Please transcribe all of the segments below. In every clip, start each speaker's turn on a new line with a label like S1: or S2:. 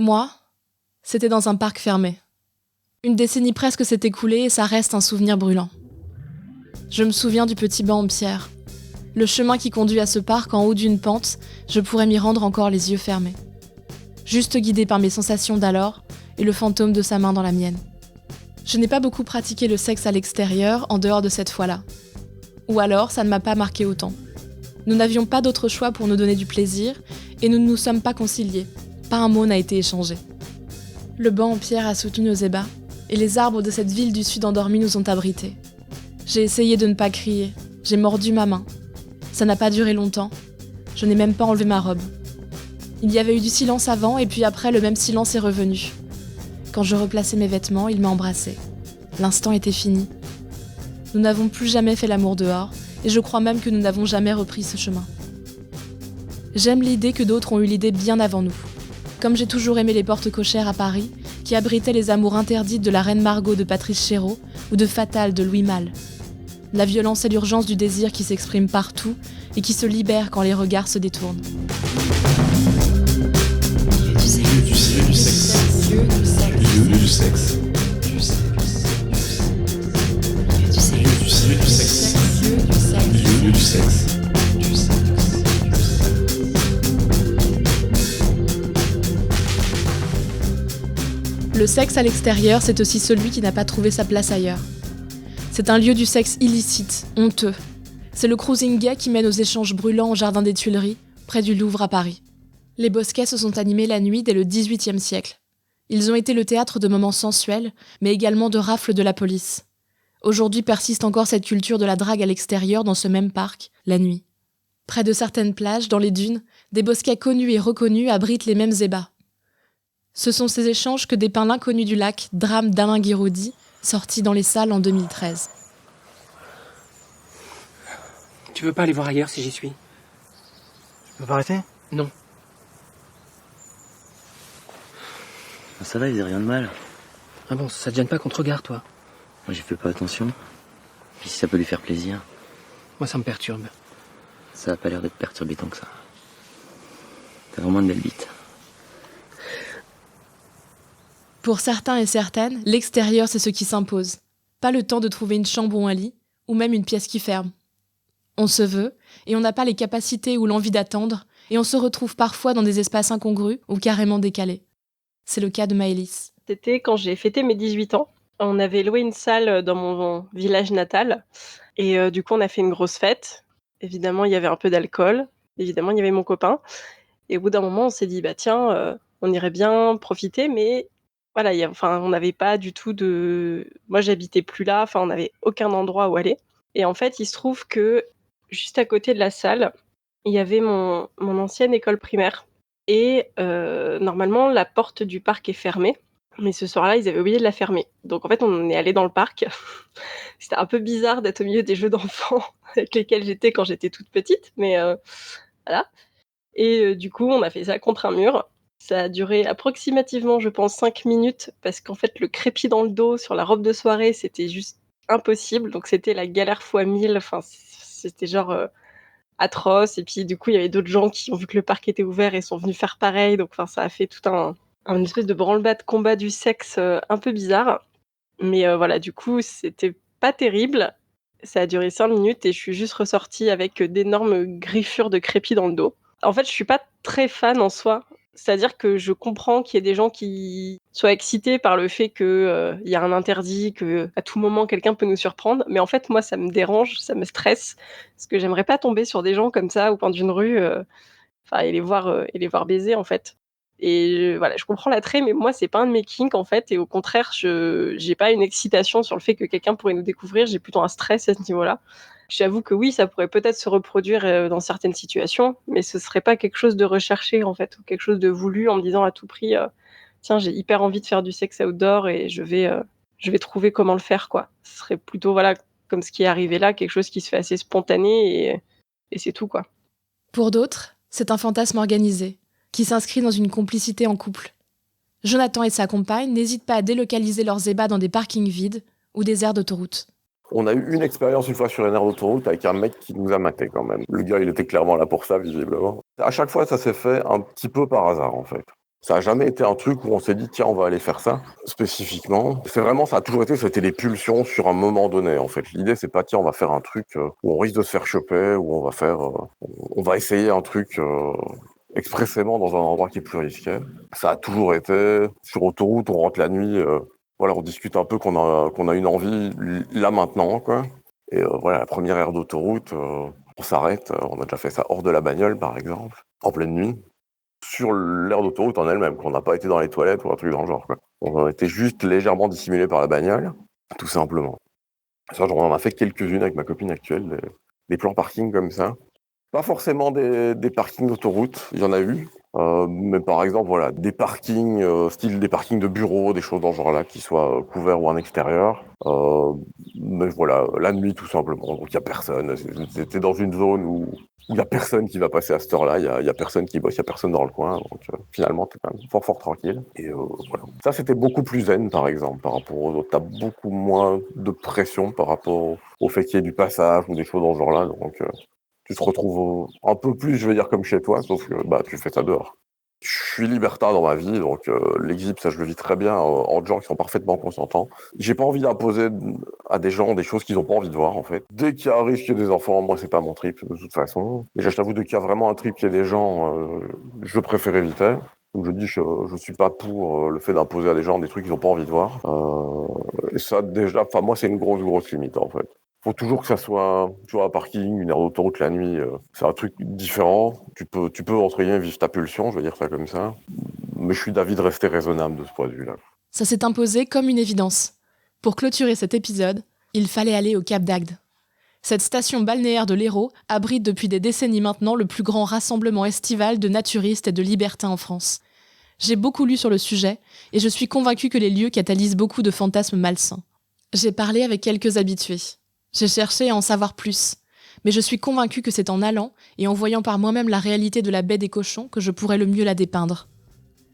S1: Moi, c'était dans un parc fermé. Une décennie presque s'est écoulée et ça reste un souvenir brûlant. Je me souviens du petit banc en pierre. Le chemin qui conduit à ce parc en haut d'une pente, je pourrais m'y rendre encore les yeux fermés. Juste guidée par mes sensations d'alors et le fantôme de sa main dans la mienne. Je n'ai pas beaucoup pratiqué le sexe à l'extérieur en dehors de cette fois-là. Ou alors, ça ne m'a pas marqué autant. Nous n'avions pas d'autre choix pour nous donner du plaisir et nous ne nous sommes pas conciliés. Pas un mot n'a été échangé. Le banc en pierre a soutenu nos ébats et les arbres de cette ville du sud endormie nous ont abrités. J'ai essayé de ne pas crier, j'ai mordu ma main. Ça n'a pas duré longtemps, je n'ai même pas enlevé ma robe. Il y avait eu du silence avant et puis après le même silence est revenu. Quand je replaçais mes vêtements, il m'a embrassée. L'instant était fini. Nous n'avons plus jamais fait l'amour dehors et je crois même que nous n'avons jamais repris ce chemin. J'aime l'idée que d'autres ont eu l'idée bien avant nous. Comme j'ai toujours aimé les portes cochères à Paris, qui abritaient les amours interdites de la reine Margot de Patrice Chéreau ou de Fatal de Louis Malle. La violence et l'urgence du désir qui s'expriment partout et qui se libèrent quand les regards se détournent. Le sexe à l'extérieur, c'est aussi celui qui n'a pas trouvé sa place ailleurs. C'est un lieu du sexe illicite, honteux. C'est le cruising gay qui mène aux échanges brûlants au jardin des Tuileries, près du Louvre à Paris. Les bosquets se sont animés la nuit dès le XVIIIe siècle. Ils ont été le théâtre de moments sensuels, mais également de rafles de la police. Aujourd'hui persiste encore cette culture de la drague à l'extérieur dans ce même parc, la nuit. Près de certaines plages, dans les dunes, des bosquets connus et reconnus abritent les mêmes ébats. Ce sont ces échanges que dépeint L'inconnu du lac, drame d'Alain Guiraudie, sorti dans les salles en 2013.
S2: Tu veux pas aller voir ailleurs si j'y suis?
S3: Tu peux pas arrêter?
S2: Non.
S3: Ça va, il faisait rien de mal.
S2: Ah bon, ça te gêne pas qu'on te regarde, toi?
S3: Moi, j'ai fait pas attention. Puis si ça peut lui faire plaisir.
S2: Moi, ça me perturbe.
S3: Ça a pas l'air d'être perturbé tant que ça. T'as vraiment une belle bite.
S1: Pour certains et certaines, l'extérieur c'est ce qui s'impose. Pas le temps de trouver une chambre ou un lit, ou même une pièce qui ferme. On se veut, et on n'a pas les capacités ou l'envie d'attendre, et on se retrouve parfois dans des espaces incongrus ou carrément décalés. C'est le cas de Maëlys.
S4: C'était quand j'ai fêté mes 18 ans. On avait loué une salle dans mon village natal, et du coup on a fait une grosse fête. Évidemment il y avait un peu d'alcool, évidemment il y avait mon copain, et au bout d'un moment on s'est dit tiens, on irait bien profiter, mais voilà, on n'avait pas du tout de... Moi, j'habitais plus là, on n'avait aucun endroit où aller. Et en fait, il se trouve que juste à côté de la salle, il y avait mon ancienne école primaire. Et normalement, la porte du parc est fermée. Mais ce soir-là, ils avaient oublié de la fermer. Donc en fait, on est allé dans le parc. C'était un peu bizarre d'être au milieu des jeux d'enfants avec lesquels j'étais quand j'étais toute petite. Mais voilà. Et du coup, on a fait ça contre un mur. Ça a duré approximativement, je pense, 5 minutes, parce qu'en fait, le crépi dans le dos sur la robe de soirée, c'était juste impossible. Donc c'était la galère fois 1000. C'était genre atroce. Et puis du coup, il y avait d'autres gens qui ont vu que le parc était ouvert et sont venus faire pareil. Donc ça a fait tout un espèce de branle-bas de combat du sexe un peu bizarre. Mais voilà, du coup, c'était pas terrible. Ça a duré 5 minutes et je suis juste ressortie avec d'énormes griffures de crépi dans le dos. En fait, je suis pas très fan en soi. C'est-à-dire que je comprends qu'il y ait des gens qui soient excités par le fait qu'il y a un interdit, qu'à tout moment quelqu'un peut nous surprendre. Mais en fait, moi, ça me dérange, ça me stresse. Parce que j'aimerais pas tomber sur des gens comme ça au coin d'une rue et les voir baiser, en fait. Et voilà, je comprends l'attrait, mais moi, c'est pas un de mes kinks, en fait. Et au contraire, j'ai pas une excitation sur le fait que quelqu'un pourrait nous découvrir. J'ai plutôt un stress à ce niveau-là. J'avoue que oui, ça pourrait peut-être se reproduire dans certaines situations, mais ce serait pas quelque chose de recherché, en fait, ou quelque chose de voulu en me disant à tout prix tiens, j'ai hyper envie de faire du sexe outdoor et je vais trouver comment le faire, quoi. Ce serait plutôt, voilà, comme ce qui est arrivé là, quelque chose qui se fait assez spontané et c'est tout, quoi.
S1: Pour d'autres, c'est un fantasme organisé, qui s'inscrit dans une complicité en couple. Jonathan et sa compagne n'hésitent pas à délocaliser leurs ébats dans des parkings vides ou des aires d'autoroute.
S5: On a eu une expérience une fois sur une aire d'autoroute avec un mec qui nous a maté quand même. Le gars, il était clairement là pour ça, visiblement. À chaque fois, ça s'est fait un petit peu par hasard, en fait. Ça a jamais été un truc où on s'est dit tiens on va aller faire ça spécifiquement. C'est vraiment ça a toujours été c'était des pulsions sur un moment donné en fait. L'idée c'est pas tiens on va faire un truc où on risque de se faire choper ou on va essayer un truc expressément dans un endroit qui est plus risqué. Ça a toujours été sur autoroute on rentre la nuit voilà on discute un peu qu'on a une envie là maintenant quoi. Et voilà la première aire d'autoroute on s'arrête on a déjà fait ça hors de la bagnole par exemple en pleine nuit. Sur l'aire d'autoroute en elle-même, qu'on n'a pas été dans les toilettes ou un truc dans le genre, quoi. On a été juste légèrement dissimulé par la bagnole, tout simplement. Ça, on en a fait quelques-unes avec ma copine actuelle, des plans parking comme ça. Pas forcément des parkings d'autoroute, il y en a eu, mais par exemple, voilà, des parkings, style des parkings de bureaux, des choses dans ce genre-là, qui soient couverts ou en extérieur. Mais voilà, la nuit tout simplement, donc il n'y a personne. C'était dans une zone où il n'y a personne qui va passer à cette heure-là, il y a personne qui bosse, il n'y a personne dans le coin, donc finalement, t'es quand même fort tranquille. Et voilà. Ça, c'était beaucoup plus zen, par exemple, par rapport aux autres. T'as beaucoup moins de pression par rapport au fait qu'il y ait du passage ou des choses dans ce genre-là, donc tu te retrouves un peu plus, je veux dire, comme chez toi, sauf que bah, tu fais ça dehors. Je suis libertin dans ma vie, donc l'exhibe, ça je le vis très bien en gens qui sont parfaitement consentants. J'ai pas envie d'imposer à des gens des choses qu'ils ont pas envie de voir, en fait. Dès qu'il y a un risque qu'il y ait des enfants, moi c'est pas mon trip, de toute façon. Et je t'avoue, dès qu'il y a vraiment un trip qu'il y ait des gens, je préfère éviter. Donc je dis, je suis pas pour le fait d'imposer à des gens des trucs qu'ils ont pas envie de voir. Et ça, déjà, enfin moi c'est une grosse limite, en fait. Faut toujours que ça soit un parking, une aire d'autoroute la nuit. C'est un truc différent. Tu peux entre guillemets vivre ta pulsion, je vais dire ça comme ça. Mais je suis d'avis de rester raisonnable de ce point de vue-là.
S1: Ça s'est imposé comme une évidence. Pour clôturer cet épisode, il fallait aller au Cap d'Agde. Cette station balnéaire de l'Hérault abrite depuis des décennies maintenant le plus grand rassemblement estival de naturistes et de libertins en France. J'ai beaucoup lu sur le sujet et je suis convaincue que les lieux catalysent beaucoup de fantasmes malsains. J'ai parlé avec quelques habitués. J'ai cherché à en savoir plus, mais je suis convaincue que c'est en allant et en voyant par moi-même la réalité de la baie des Cochons que je pourrais le mieux la dépeindre.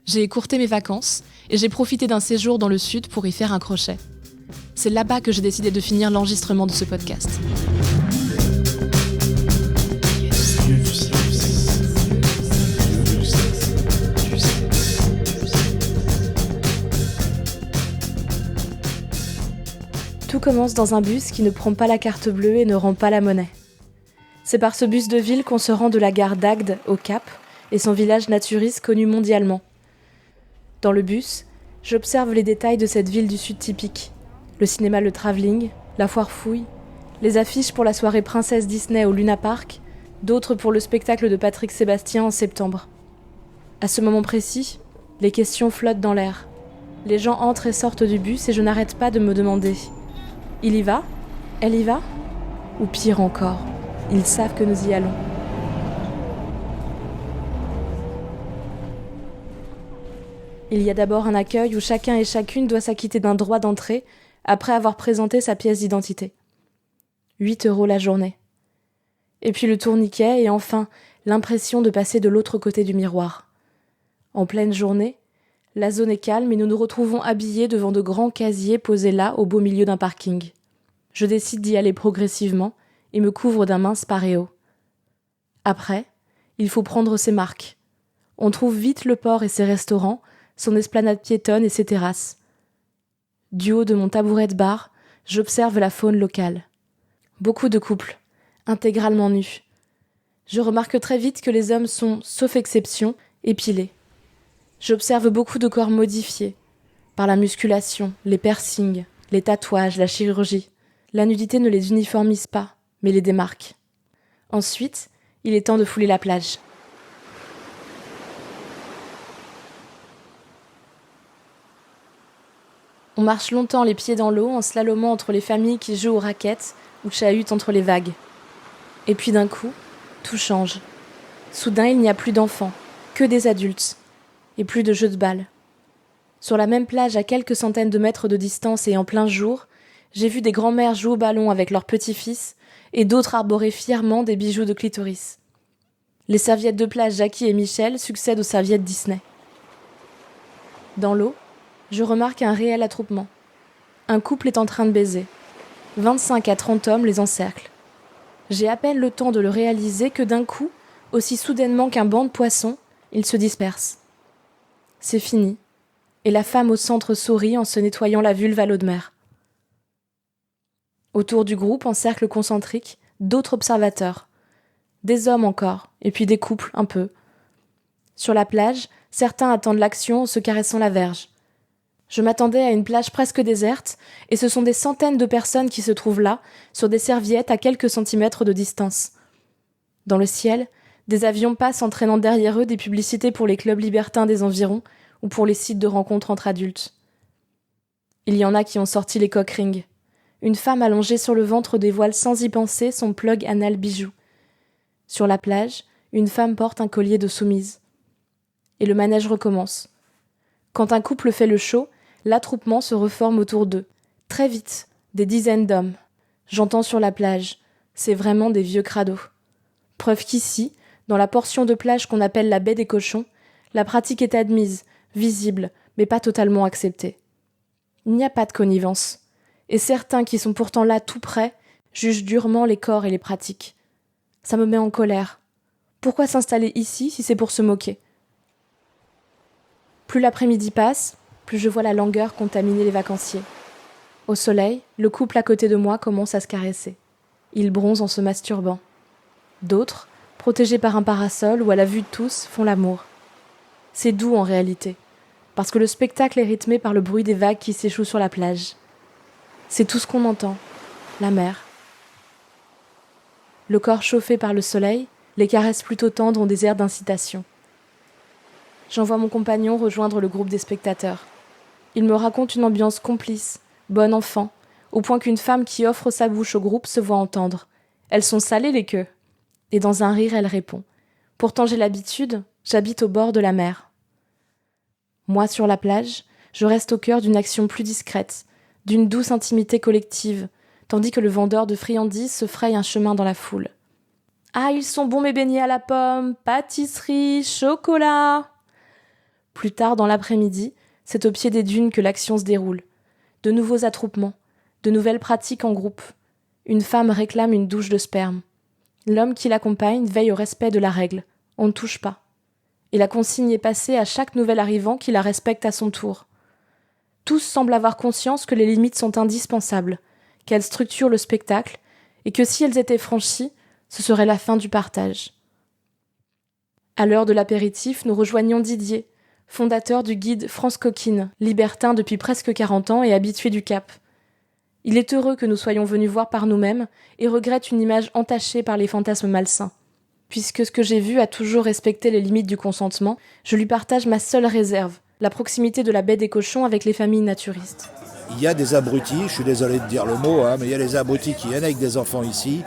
S1: J'ai écourté mes vacances et j'ai profité d'un séjour dans le sud pour y faire un crochet. C'est là-bas que j'ai décidé de finir l'enregistrement de ce podcast. Tout commence dans un bus qui ne prend pas la carte bleue et ne rend pas la monnaie. C'est par ce bus de ville qu'on se rend de la gare d'Agde au Cap et son village naturiste connu mondialement. Dans le bus, j'observe les détails de cette ville du sud typique. Le cinéma Le Travelling, la foire Fouille, les affiches pour la soirée Princesse Disney au Luna Park, d'autres pour le spectacle de Patrick Sébastien en septembre. À ce moment précis, les questions flottent dans l'air. Les gens entrent et sortent du bus et je n'arrête pas de me demander: il y va ? Elle y va ? Ou pire encore, ils savent que nous y allons. Il y a d'abord un accueil où chacun et chacune doit s'acquitter d'un droit d'entrée après avoir présenté sa pièce d'identité. 8 € la journée. Et puis le tourniquet et enfin l'impression de passer de l'autre côté du miroir. En pleine journée, la zone est calme et nous nous retrouvons habillés devant de grands casiers posés là au beau milieu d'un parking. Je décide d'y aller progressivement et me couvre d'un mince paréo. Après, il faut prendre ses marques. On trouve vite le port et ses restaurants, son esplanade piétonne et ses terrasses. Du haut de mon tabouret de bar, j'observe la faune locale. Beaucoup de couples, intégralement nus. Je remarque très vite que les hommes sont, sauf exception, épilés. J'observe beaucoup de corps modifiés, par la musculation, les piercings, les tatouages, la chirurgie. La nudité ne les uniformise pas, mais les démarque. Ensuite, il est temps de fouler la plage. On marche longtemps les pieds dans l'eau en slalomant entre les familles qui jouent aux raquettes ou chahutent entre les vagues. Et puis d'un coup, tout change. Soudain, il n'y a plus d'enfants, que des adultes, et plus de jeux de balles. Sur la même plage à quelques centaines de mètres de distance et en plein jour, j'ai vu des grands-mères jouer au ballon avec leurs petits-fils et d'autres arborer fièrement des bijoux de clitoris. Les serviettes de plage Jackie et Michel succèdent aux serviettes Disney. Dans l'eau, je remarque un réel attroupement. Un couple est en train de baiser. 25 à 30 hommes les encerclent. J'ai à peine le temps de le réaliser que d'un coup, aussi soudainement qu'un banc de poissons, ils se dispersent. C'est fini. Et la femme au centre sourit en se nettoyant la vulve à l'eau de mer. Autour du groupe, en cercle concentrique, d'autres observateurs. Des hommes encore, et puis des couples, un peu. Sur la plage, certains attendent l'action en se caressant la verge. Je m'attendais à une plage presque déserte, et ce sont des centaines de personnes qui se trouvent là, sur des serviettes à quelques centimètres de distance. Dans le ciel, des avions passent entraînant derrière eux des publicités pour les clubs libertins des environs ou pour les sites de rencontres entre adultes. Il y en a qui ont sorti les cock-rings. Une femme allongée sur le ventre dévoile sans y penser son plug anal bijou. Sur la plage, une femme porte un collier de soumise. Et le manège recommence. Quand un couple fait le show, l'attroupement se reforme autour d'eux. Très vite, des dizaines d'hommes. J'entends sur la plage. C'est vraiment des vieux crados. Preuve qu'ici, dans la portion de plage qu'on appelle la baie des cochons, la pratique est admise, visible, mais pas totalement acceptée. Il n'y a pas de connivence. Et certains qui sont pourtant là tout près jugent durement les corps et les pratiques. Ça me met en colère. Pourquoi s'installer ici si c'est pour se moquer ? Plus l'après-midi passe, plus je vois la langueur contaminer les vacanciers. Au soleil, le couple à côté de moi commence à se caresser. Ils bronzent en se masturbant. D'autres, protégés par un parasol ou à la vue de tous, font l'amour. C'est doux en réalité, parce que le spectacle est rythmé par le bruit des vagues qui s'échouent sur la plage. C'est tout ce qu'on entend, la mer. Le corps chauffé par le soleil, les caresses plutôt tendres ont des airs d'incitation. J'envoie mon compagnon rejoindre le groupe des spectateurs. Il me raconte une ambiance complice, bon enfant, au point qu'une femme qui offre sa bouche au groupe se voit entendre. Elles sont salées les queues. Et dans un rire, elle répond. Pourtant j'ai l'habitude, j'habite au bord de la mer. Moi, sur la plage, je reste au cœur d'une action plus discrète, d'une douce intimité collective, tandis que le vendeur de friandises se fraye un chemin dans la foule. Ah, ils sont bons mes beignets à la pomme, pâtisserie, chocolat. Plus tard dans l'après-midi, c'est au pied des dunes que l'action se déroule. De nouveaux attroupements, de nouvelles pratiques en groupe. Une femme réclame une douche de sperme. L'homme qui l'accompagne veille au respect de la règle. On ne touche pas. Et la consigne est passée à chaque nouvel arrivant qui la respecte à son tour. Tous semblent avoir conscience que les limites sont indispensables, qu'elles structurent le spectacle, et que si elles étaient franchies, ce serait la fin du partage. À l'heure de l'apéritif, nous rejoignons Didier, fondateur du guide France Coquine, libertin depuis presque 40 ans et habitué du Cap. Il est heureux que nous soyons venus voir par nous-mêmes et regrette une image entachée par les fantasmes malsains. Puisque ce que j'ai vu a toujours respecté les limites du consentement, je lui partage ma seule réserve, la proximité de la baie des cochons avec les familles naturistes.
S6: Il y a des abrutis, je suis désolé de dire le mot, mais il y a des abrutis qui viennent avec des enfants ici,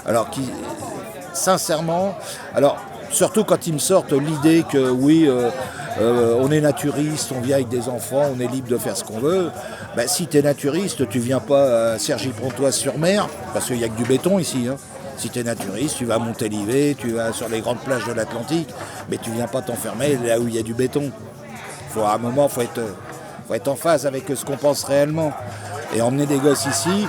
S6: alors qui, sincèrement, surtout quand ils me sortent l'idée que oui, on est naturiste, on vient avec des enfants, on est libre de faire ce qu'on veut. Ben, si tu es naturiste, tu viens pas à Cergy-Pontoise-sur-Mer, parce qu'il n'y a que du béton ici. Si tu es naturiste, tu vas à Montalivet, tu vas sur les grandes plages de l'Atlantique, mais tu viens pas t'enfermer là où il y a du béton. À un moment, il faut être en phase avec ce qu'on pense réellement. Et emmener des gosses ici,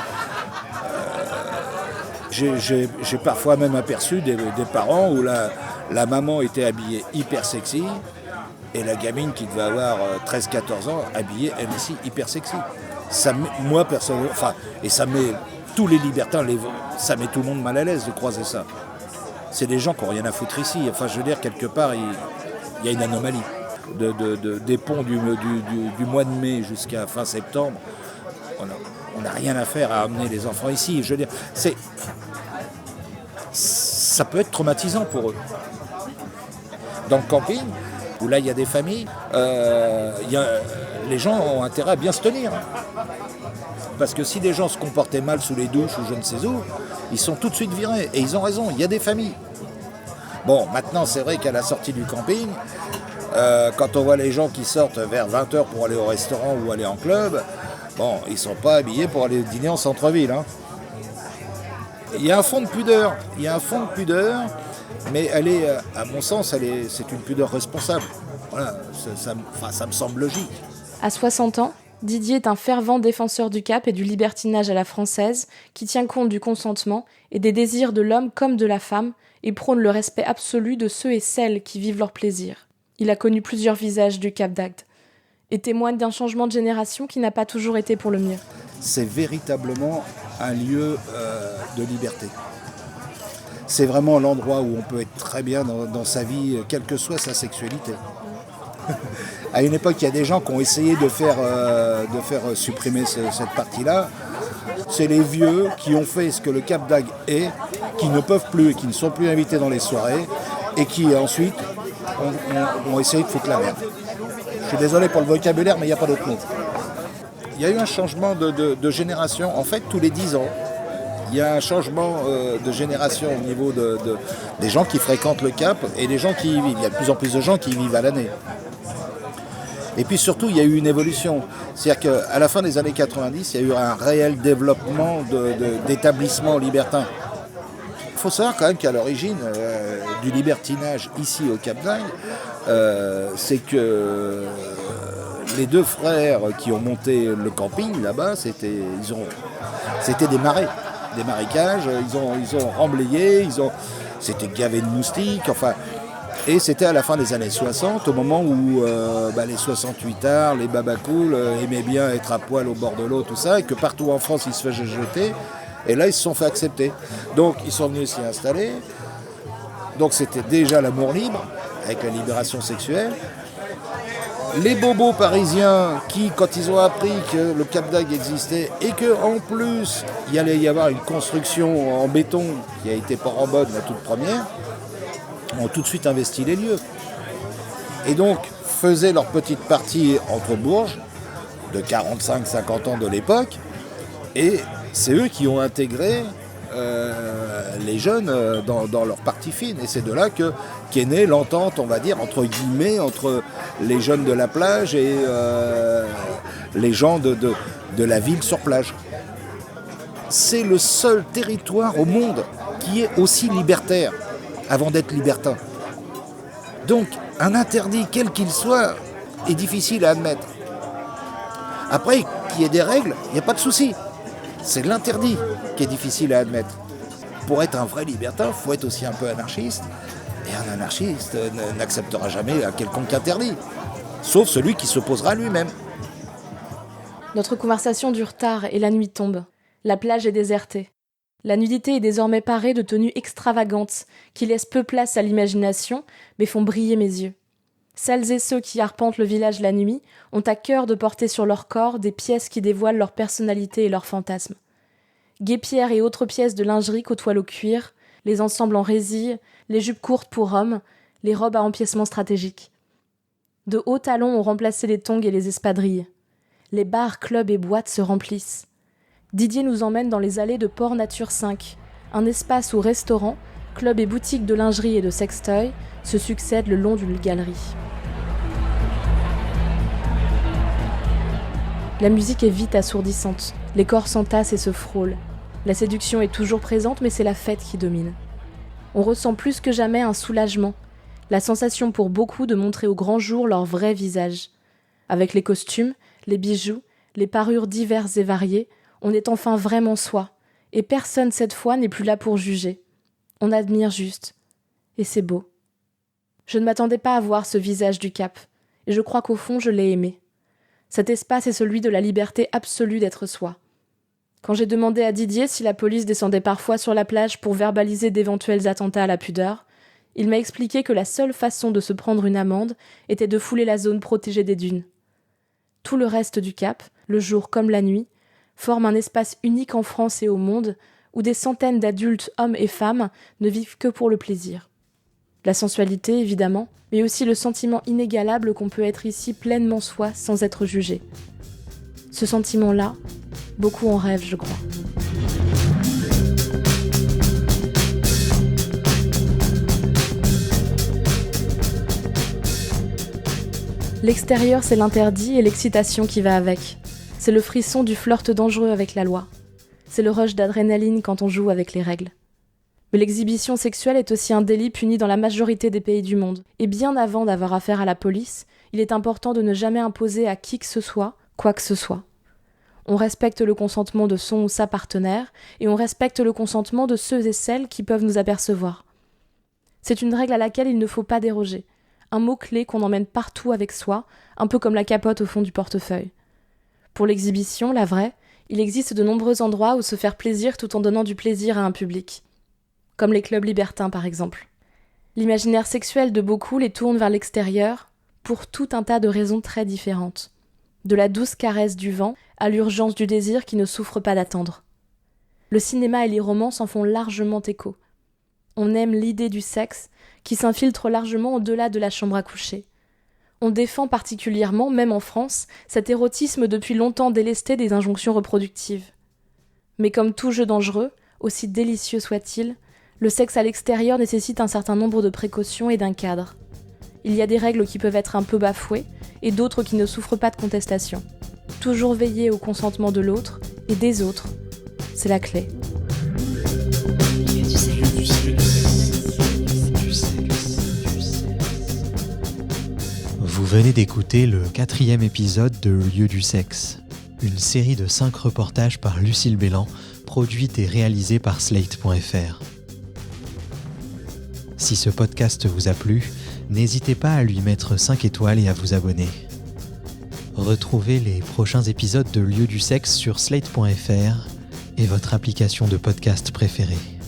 S6: j'ai parfois même aperçu des parents où la maman était habillée hyper sexy et la gamine qui devait avoir 13-14 ans habillée elle aussi hyper sexy. Ça, moi personnellement, et ça met tous les libertins, ça met tout le monde mal à l'aise de croiser ça. C'est des gens qui n'ont rien à foutre ici. Enfin, je veux dire, quelque part, il y a une anomalie. Des ponts du mois de mai jusqu'à fin septembre, on n'a rien à faire à amener les enfants ici. Je veux dire, ça peut être traumatisant pour eux. Dans le camping, où là il y a des familles, les gens ont intérêt à bien se tenir. Parce que si des gens se comportaient mal sous les douches ou je ne sais où, ils sont tout de suite virés. Et ils ont raison, il y a des familles. Bon, maintenant c'est vrai qu'à la sortie du camping, quand on voit les gens qui sortent vers 20h pour aller au restaurant ou aller en club, bon, ils ne sont pas habillés pour aller dîner en centre-ville. Il y a un fond de pudeur, mais elle est, à mon sens, c'est une pudeur responsable. Voilà, ça me semble logique.
S1: À 60 ans, Didier est un fervent défenseur du Cap et du libertinage à la française qui tient compte du consentement et des désirs de l'homme comme de la femme et prône le respect absolu de ceux et celles qui vivent leur plaisir. Il a connu plusieurs visages du Cap d'Agde et témoigne d'un changement de génération qui n'a pas toujours été pour le mieux.
S6: C'est véritablement un lieu de liberté. C'est vraiment l'endroit où on peut être très bien dans sa vie, quelle que soit sa sexualité. À une époque, il y a des gens qui ont essayé de faire supprimer cette partie-là. C'est les vieux qui ont fait ce que le Cap d'Agde est, qui ne peuvent plus et qui ne sont plus invités dans les soirées, et qui ensuite ont essayé de foutre la merde. Je suis désolé pour le vocabulaire, mais il n'y a pas d'autre mot. Il y a eu un changement de génération. En fait, tous les 10 ans, il y a un changement de génération au niveau des gens qui fréquentent le Cap et des gens qui y vivent. Il y a de plus en plus de gens qui y vivent à l'année. Et puis surtout, il y a eu une évolution. C'est-à-dire qu'à la fin des années 90, il y a eu un réel développement d'établissements libertins. Il faut savoir quand même qu'à l'origine du libertinage ici au Cap d'Agde, c'est que les deux frères qui ont monté le camping là-bas, c'était des marais, des marécages. Ils ont remblayé, c'était gavé de moustiques, enfin. Et c'était à la fin des années 60, au moment où les 68ards, les babacools aimaient bien être à poil au bord de l'eau, tout ça, et que partout en France, ils se faisaient jeter. Et là, ils se sont fait accepter. Donc, ils sont venus s'y installer. Donc, c'était déjà l'amour libre, avec la libération sexuelle. Les bobos parisiens qui, quand ils ont appris que le Cap d'Agde existait et qu'en plus, il allait y avoir une construction en béton qui a été pas en bonne, la toute première, ont tout de suite investi les lieux. Et donc, faisaient leur petite partie entre bourges, de 45-50 ans de l'époque, et c'est eux qui ont intégré les jeunes dans leur partie fine. Et c'est de là qu'est née l'entente, on va dire, entre guillemets, entre les jeunes de la plage et les gens de la ville sur plage. C'est le seul territoire au monde qui est aussi libertaire avant d'être libertin. Donc, un interdit, quel qu'il soit, est difficile à admettre. Après, qu'il y ait des règles, il n'y a pas de souci. C'est l'interdit qui est difficile à admettre. Pour être un vrai libertin, il faut être aussi un peu anarchiste. Et un anarchiste n'acceptera jamais un quelconque interdit. Sauf celui qui s'opposera à lui-même.
S1: Notre conversation dure tard et la nuit tombe. La plage est désertée. La nudité est désormais parée de tenues extravagantes qui laissent peu place à l'imagination, mais font briller mes yeux. Celles et ceux qui arpentent le village la nuit ont à cœur de porter sur leur corps des pièces qui dévoilent leur personnalité et leurs fantasmes. Guêpières et autres pièces de lingerie côtoient le cuir, les ensembles en résille, les jupes courtes pour hommes, les robes à empiècement stratégique. De hauts talons ont remplacé les tongs et les espadrilles. Les bars, clubs et boîtes se remplissent. Didier nous emmène dans les allées de Port Nature 5, un espace où restaurants, clubs et boutiques de lingerie et de sextoys se succèdent le long d'une galerie. La musique est vite assourdissante, les corps s'entassent et se frôlent. La séduction est toujours présente, mais c'est la fête qui domine. On ressent plus que jamais un soulagement, la sensation pour beaucoup de montrer au grand jour leur vrai visage. Avec les costumes, les bijoux, les parures diverses et variées, on est enfin vraiment soi, et personne cette fois n'est plus là pour juger. On admire juste, et c'est beau. Je ne m'attendais pas à voir ce visage du Cap, et je crois qu'au fond je l'ai aimé. Cet espace est celui de la liberté absolue d'être soi. Quand j'ai demandé à Didier si la police descendait parfois sur la plage pour verbaliser d'éventuels attentats à la pudeur, il m'a expliqué que la seule façon de se prendre une amende était de fouler la zone protégée des dunes. Tout le reste du Cap, le jour comme la nuit, forme un espace unique en France et au monde où des centaines d'adultes, hommes et femmes, ne vivent que pour le plaisir. La sensualité, évidemment, mais aussi le sentiment inégalable qu'on peut être ici pleinement soi sans être jugé. Ce sentiment-là, beaucoup en rêvent, je crois. L'extérieur, c'est l'interdit et l'excitation qui va avec. C'est le frisson du flirt dangereux avec la loi. C'est le rush d'adrénaline quand on joue avec les règles. Mais l'exhibition sexuelle est aussi un délit puni dans la majorité des pays du monde. Et bien avant d'avoir affaire à la police, il est important de ne jamais imposer à qui que ce soit, quoi que ce soit. On respecte le consentement de son ou sa partenaire, et on respecte le consentement de ceux et celles qui peuvent nous apercevoir. C'est une règle à laquelle il ne faut pas déroger. un mot-clé qu'on emmène partout avec soi, un peu comme la capote au fond du portefeuille. Pour l'exhibition, la vraie, il existe de nombreux endroits où se faire plaisir tout en donnant du plaisir à un public. Comme les clubs libertins par exemple. L'imaginaire sexuel de beaucoup les tourne vers l'extérieur pour tout un tas de raisons très différentes. De la douce caresse du vent à l'urgence du désir qui ne souffre pas d'attendre. Le cinéma et les romans s'en font largement écho. On aime l'idée du sexe qui s'infiltre largement au-delà de la chambre à coucher. On défend particulièrement, même en France, cet érotisme depuis longtemps délesté des injonctions reproductives. Mais comme tout jeu dangereux, aussi délicieux soit-il, le sexe à l'extérieur nécessite un certain nombre de précautions et d'un cadre. Il y a des règles qui peuvent être un peu bafouées et d'autres qui ne souffrent pas de contestation. Toujours veiller au consentement de l'autre et des autres, c'est la clé.
S7: Vous venez d'écouter le 4e épisode de Lieu du sexe, une série de 5 reportages par Lucille Bélan, produite et réalisée par Slate.fr. Si ce podcast vous a plu, n'hésitez pas à lui mettre 5 étoiles et à vous abonner. Retrouvez les prochains épisodes de Lieu du sexe sur Slate.fr et votre application de podcast préférée.